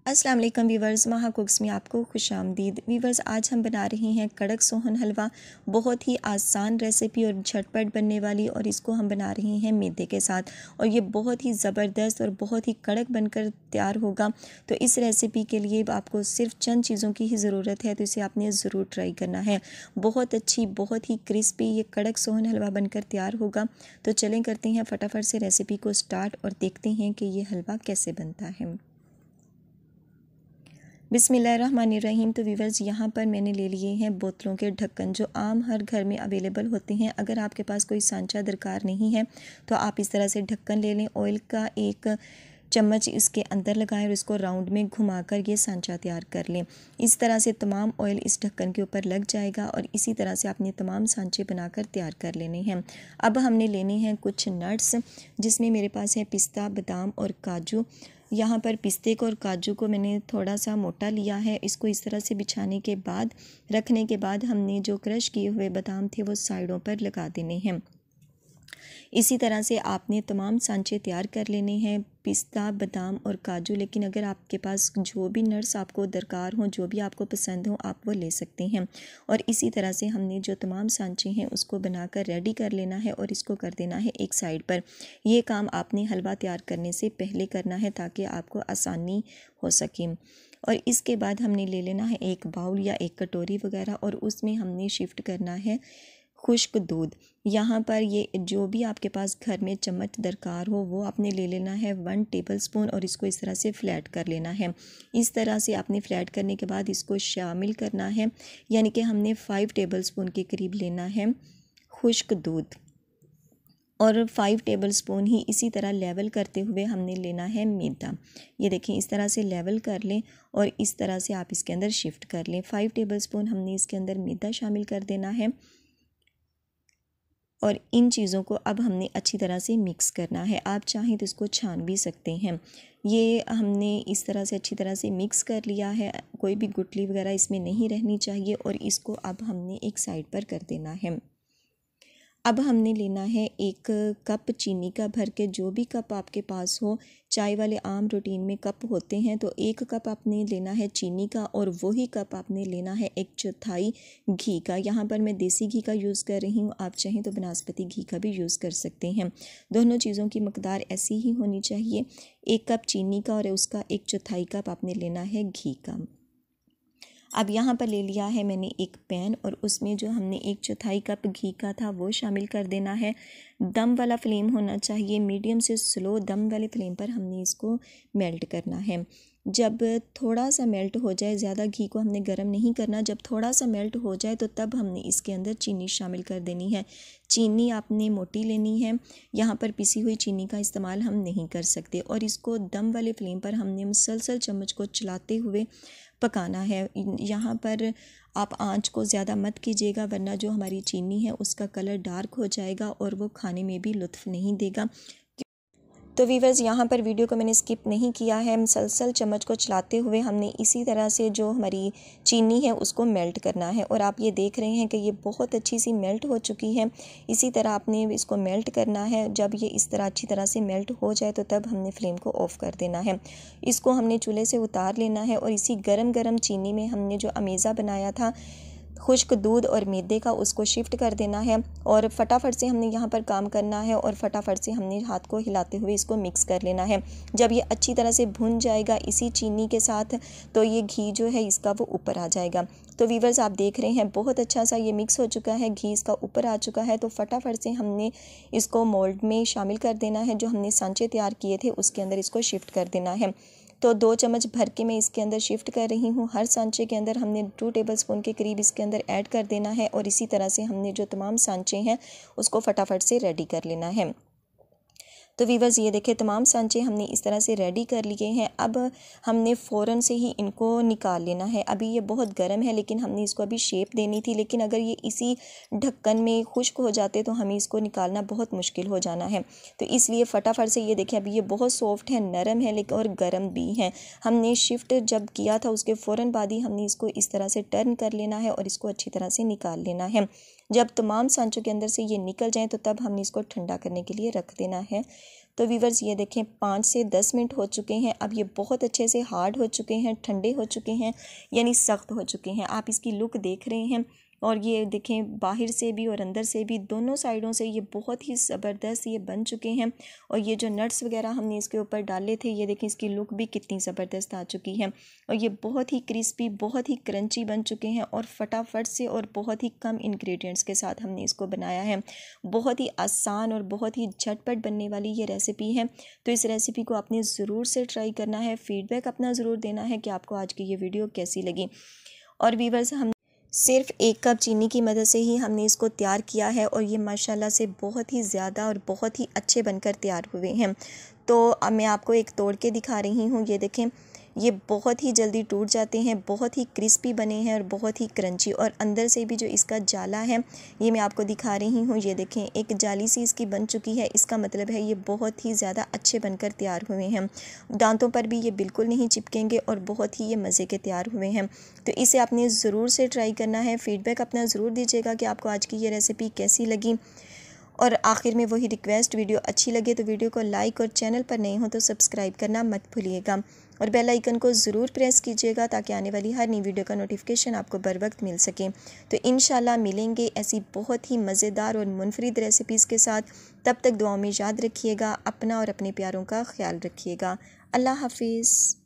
अस्सलाम वालेकुम वीवर्स, महा कुक्स में आपको खुशामदीद। वीवर्स, आज हम बना रहे हैं कड़क सोहन हलवा। बहुत ही आसान रेसिपी और झटपट बनने वाली, और इसको हम बना रहे हैं मैदे के साथ, और ये बहुत ही ज़बरदस्त और बहुत ही कड़क बनकर तैयार होगा। तो इस रेसिपी के लिए आपको सिर्फ चंद चीज़ों की ही ज़रूरत है, तो इसे आपने ज़रूर ट्राई करना है। बहुत अच्छी, बहुत ही क्रिस्पी ये कड़क सोहन हलवा बनकर तैयार होगा। तो चलें करते हैं फटाफट से रेसिपी को स्टार्ट और देखते हैं कि ये हलवा कैसे बनता है। बिस्मिल्लाहिर्रहमानिर्रहीम। तो वीवर्स, यहाँ पर मैंने ले लिए हैं बोतलों के ढक्कन, जो आम हर घर में अवेलेबल होते हैं। अगर आपके पास कोई सांचा दरकार नहीं है तो आप इस तरह से ढक्कन ले लें। ऑयल का एक चम्मच इसके अंदर लगाएं और इसको राउंड में घुमाकर ये सांचा तैयार कर लें। इस तरह से तमाम ऑयल इस ढक्कन के ऊपर लग जाएगा, और इसी तरह से आपने तमाम सांचे बनाकर तैयार कर लेने हैं। अब हमने लेने हैं कुछ नट्स, जिसमें मेरे पास है पिस्ता, बादाम और काजू। यहाँ पर पिस्ते को और काजू को मैंने थोड़ा सा मोटा लिया है। इसको इस तरह से बिछाने के बाद, रखने के बाद, हमने जो क्रश किए हुए बादाम थे वो साइडों पर लगा देने हैं। इसी तरह से आपने तमाम सांचे तैयार कर लेने हैं, पिस्ता, बादाम और काजू। लेकिन अगर आपके पास जो भी नट्स आपको दरकार हो, जो भी आपको पसंद हो, आप वो ले सकते हैं। और इसी तरह से हमने जो तमाम सांचे हैं उसको बनाकर रेडी कर लेना है, और इसको कर देना है एक साइड पर। ये काम आपने हलवा तैयार करने से पहले करना है, ताकि आपको आसानी हो सके। और इसके बाद हमने ले लेना है एक बाउल या एक कटोरी वगैरह, और उसमें हमने शिफ्ट करना है खुश्क दूध। यहाँ पर ये जो भी आपके पास घर में चम्मच दरकार हो वो आपने ले लेना है 1 टेबलस्पून, और इसको इस तरह से फ्लैट कर लेना है। इस तरह से आपने फ्लैट करने के बाद इसको शामिल करना है, यानी कि हमने 5 टेबलस्पून के करीब लेना है खुश्क दूध, और 5 टेबलस्पून ही इसी तरह लेवल करते हुए हमने लेना है मैदा। ये देखें, इस तरह से लेवल कर लें और इस तरह से आप इसके अंदर शिफ्ट कर लें। 5 टेबलस्पून हमने इसके अंदर मैदा शामिल कर देना है, और इन चीज़ों को अब हमने अच्छी तरह से मिक्स करना है। आप चाहें तो इसको छान भी सकते हैं। ये हमने इस तरह से अच्छी तरह से मिक्स कर लिया है, कोई भी गुठली वगैरह इसमें नहीं रहनी चाहिए। और इसको अब हमने एक साइड पर कर देना है। अब हमने लेना है 1 कप चीनी का भर के, जो भी कप आपके पास हो। चाय वाले आम रूटीन में कप होते हैं, तो 1 कप आपने लेना है चीनी का, और वही कप आपने लेना है 1/4 घी का। यहाँ पर मैं देसी घी का यूज़ कर रही हूँ, आप चाहें तो बनास्पति घी का भी यूज़ कर सकते हैं। दोनों चीज़ों की मकदार ऐसी ही होनी चाहिए। 1 कप चीनी का और उसका 1/4 कप आपने लेना है घी का। अब यहाँ पर ले लिया है मैंने एक पैन, और उसमें जो हमने 1/4 कप घी का था वो शामिल कर देना है। दम वाला फ्लेम होना चाहिए, मीडियम से स्लो दम वाले फ्लेम पर हमने इसको मेल्ट करना है। जब थोड़ा सा मेल्ट हो जाए, ज़्यादा घी को हमने गर्म नहीं करना, जब थोड़ा सा मेल्ट हो जाए तो तब हमने इसके अंदर चीनी शामिल कर देनी है। चीनी आपने मोटी लेनी है, यहाँ पर पिसी हुई चीनी का इस्तेमाल हम नहीं कर सकते। और इसको दम वाले फ्लेम पर हमने मुसलसल चम्मच को चलाते हुए पकाना है। यहाँ पर आप आंच को ज़्यादा मत कीजिएगा, वरना जो हमारी चीनी है उसका कलर डार्क हो जाएगा और वो खाने में भी लुत्फ़ नहीं देगा। तो वीवर्स, यहाँ पर वीडियो को मैंने स्किप नहीं किया है। मुसलसल चम्मच को चलाते हुए हमने इसी तरह से जो हमारी चीनी है उसको मेल्ट करना है, और आप ये देख रहे हैं कि ये बहुत अच्छी सी मेल्ट हो चुकी है। इसी तरह आपने इसको मेल्ट करना है। जब ये इस तरह अच्छी तरह से मेल्ट हो जाए तो तब हमने फ्लेम को ऑफ़ कर देना है। इसको हमने चूल्हे से उतार लेना है, और इसी गरम गरम चीनी में हमने जो अमेज़ा बनाया था खुश्क दूध और मैदे का, उसको शिफ्ट कर देना है। और फटाफट से हमने यहाँ पर काम करना है, और फटाफट से हमने हाथ को हिलाते हुए इसको मिक्स कर लेना है। जब ये अच्छी तरह से भुन जाएगा इसी चीनी के साथ, तो ये घी जो है इसका वो ऊपर आ जाएगा। तो वीवर्स, आप देख रहे हैं बहुत अच्छा सा ये मिक्स हो चुका है, घी इसका ऊपर आ चुका है। तो फटाफट से हमने इसको मोल्ड में शामिल कर देना है। जो हमने सांचे तैयार किए थे उसके अंदर इसको शिफ्ट कर देना है। तो 2 चम्मच भर के मैं इसके अंदर शिफ्ट कर रही हूँ। हर सांचे के अंदर हमने 2 टेबलस्पून के करीब इसके अंदर ऐड कर देना है, और इसी तरह से हमने जो तमाम सांचे हैं उसको फटाफट से रेडी कर लेना है। तो वीवर्स, ये देखें, तमाम सांचे हमने इस तरह से रेडी कर लिए हैं। अब हमने फ़ौरन से ही इनको निकाल लेना है। अभी ये बहुत गर्म है, लेकिन हमने इसको अभी शेप देनी थी, लेकिन अगर ये इसी ढक्कन में खुश्क हो जाते तो हमें इसको निकालना बहुत मुश्किल हो जाना है। तो इसलिए फ़टाफट से, ये देखें, अभी ये बहुत सॉफ्ट है, नरम है, लेकिन और गर्म भी है। हमने शिफ्ट जब किया था उसके फ़ौरन बाद ही हमने इसको इस तरह से टर्न कर लेना है, और इसको अच्छी तरह से निकाल लेना है। जब तमाम सांचों के अंदर से ये निकल जाएँ तो तब हमने इसको ठंडा करने के लिए रख देना है। तो वीवर्स ये देखें 5 से 10 मिनट हो चुके हैं। अब ये बहुत अच्छे से हार्ड हो चुके हैं, ठंडे हो चुके हैं, यानी सख्त हो चुके हैं। आप इसकी लुक देख रहे हैं और ये देखें बाहर से भी और अंदर से भी दोनों साइडों से ये बहुत ही ज़बरदस्त ये बन चुके हैं। और ये जो नट्स वगैरह हमने इसके ऊपर डाले थे, ये देखें इसकी लुक भी कितनी ज़बरदस्त आ चुकी है। और ये बहुत ही क्रिस्पी, बहुत ही क्रंची बन चुके हैं और फटाफट से और बहुत ही कम इंग्रेडिएंट्स के साथ हमने इसको बनाया है। बहुत ही आसान और बहुत ही झटपट बनने वाली ये रेसिपी है। तो इस रेसिपी को आपने ज़रूर से ट्राई करना है। फ़ीडबैक अपना ज़रूर देना है कि आपको आज की ये वीडियो कैसी लगी। और वीवर्स हम सिर्फ 1 कप चीनी की मदद से ही हमने इसको तैयार किया है और ये माशाल्लाह से बहुत ही ज़्यादा और बहुत ही अच्छे बनकर तैयार हुए हैं। तो अब मैं आपको एक तोड़ के दिखा रही हूँ। ये देखें, ये बहुत ही जल्दी टूट जाते हैं, बहुत ही क्रिस्पी बने हैं और बहुत ही क्रंची। और अंदर से भी जो इसका जाला है ये मैं आपको दिखा रही हूँ। ये देखें, एक जाली सी इसकी बन चुकी है। इसका मतलब है ये बहुत ही ज़्यादा अच्छे बनकर तैयार हुए हैं। दांतों पर भी ये बिल्कुल नहीं चिपकेंगे और बहुत ही ये मज़े के तैयार हुए हैं। तो इसे आपने ज़रूर से ट्राई करना है। फ़ीडबैक अपना ज़रूर दीजिएगा कि आपको आज की ये रेसिपी कैसी लगी। और आखिर में वही रिक्वेस्ट, वीडियो अच्छी लगे तो वीडियो को लाइक और चैनल पर नए हो तो सब्सक्राइब करना मत भूलिएगा और बेल आइकन को ज़रूर प्रेस कीजिएगा ताकि आने वाली हर नई वीडियो का नोटिफिकेशन आपको बर वक्त मिल सके। तो इंशाल्लाह मिलेंगे ऐसी बहुत ही मज़ेदार और मुनफरिद रेसिपीज़ के साथ। तब तक दुआओं में याद रखिएगा, अपना और अपने प्यारों का ख्याल रखिएगा। अल्लाह हाफिज़।